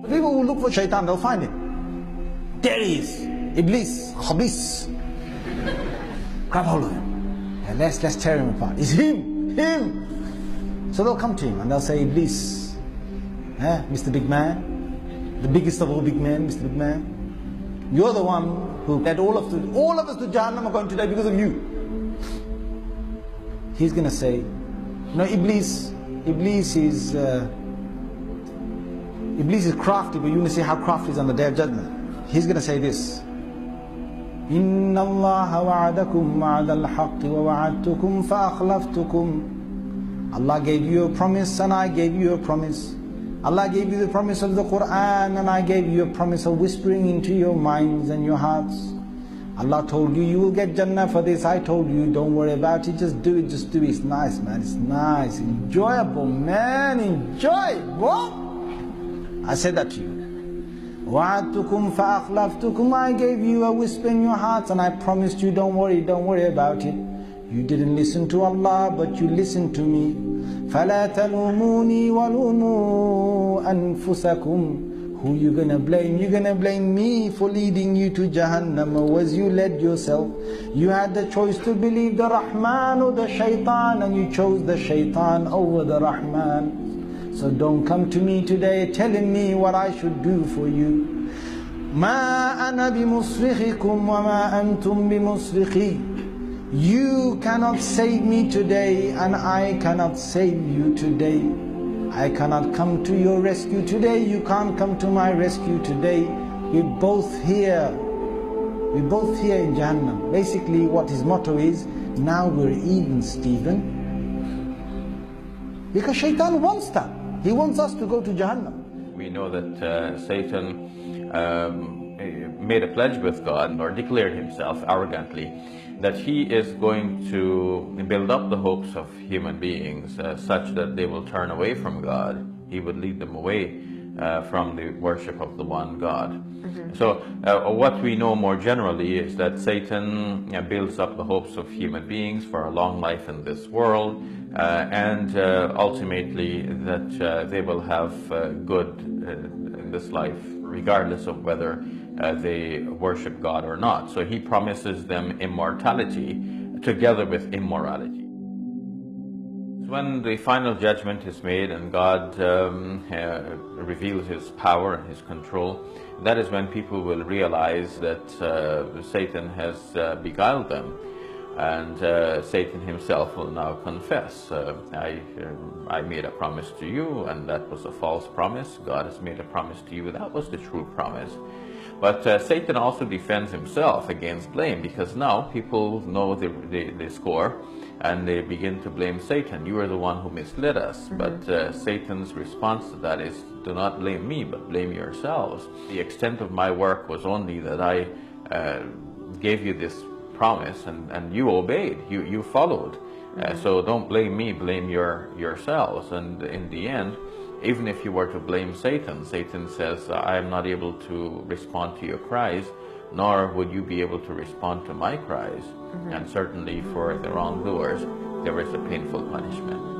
People who look for shaitan, they'll find him. There he is. Iblis, Khabis. Grab hold of him. And let's tear him apart. It's him. So they'll come to him and they'll say, Iblis, Mr. Big Man, the biggest of all big men, Mr. Big Man, you're the one who led all of us to Jahannam are going today because of you. He's going to say, Iblis is crafty, but you're going to see how crafty is on the Day of Judgment. He's going to say this, إِنَّ اللَّهَ وَعَدَكُمْ وَعَدَ الْحَقِّ وَوَعَدْتُكُمْ فَأَخْلَفْتُكُمْ. Allah gave you a promise and I gave you a promise. Allah gave you the promise of the Quran and I gave you a promise of whispering into your minds and your hearts. Allah told you, you will get Jannah for this. I told you, don't worry about it, just do it. It's nice, man, it's nice, enjoyable, man, enjoy it, bro. I said that to you. وَعَدْتُكُمْ فَأَخْلَفْتُكُمْ. I gave you a whisper in your hearts and I promised you, don't worry about it. You didn't listen to Allah, but you listened to me. فَلَا تَلُومُونِي وَلُومُوا أَنفُسَكُمْ. Who you gonna blame? You're gonna blame me for leading you to Jahannam, or was you led yourself? You had the choice to believe the Rahman or the Shaitan, and you chose the Shaitan over the Rahman. So don't come to me today telling me what I should do for you. مَا أَنَا بِمُصْرِخِكُمْ وَمَا أَنْتُمْ بِمُصْرِخِي. You cannot save me today, and I cannot save you today. I cannot come to your rescue today. You can't come to my rescue today. We're both here. We're both here in Jahannam. Basically, what his motto is, now we're even, Stephen. Because Shaitan wants that. He wants us to go to Jahannam. We know that Satan made a pledge with God, or declared himself arrogantly, that he is going to build up the hopes of human beings such that they will turn away from God. He would lead them away from the worship of the one God. So what we know more generally is that Satan builds up the hopes of human beings for a long life in this world, and ultimately that they will have good in this life, regardless of whether they worship God or not. So he promises them immortality together with immorality. When the final judgment is made and God reveals his power and his control, that is when people will realize that Satan has beguiled them, and Satan himself will now confess, I made a promise to you and that was a false promise. God has made a promise to you, that was the true promise. But Satan also defends himself against blame, because now people know the score and they begin to blame Satan. You are the one who misled us. But Satan's response to that is, do not blame me, but blame yourselves. The extent of my work was only that I gave you this promise and you obeyed, you followed. So don't blame me, blame yourselves. And in the end, even if you were to blame Satan, Satan says, I am not able to respond to your cries, nor would you be able to respond to my cries. And certainly for the wrongdoers, there is a painful punishment.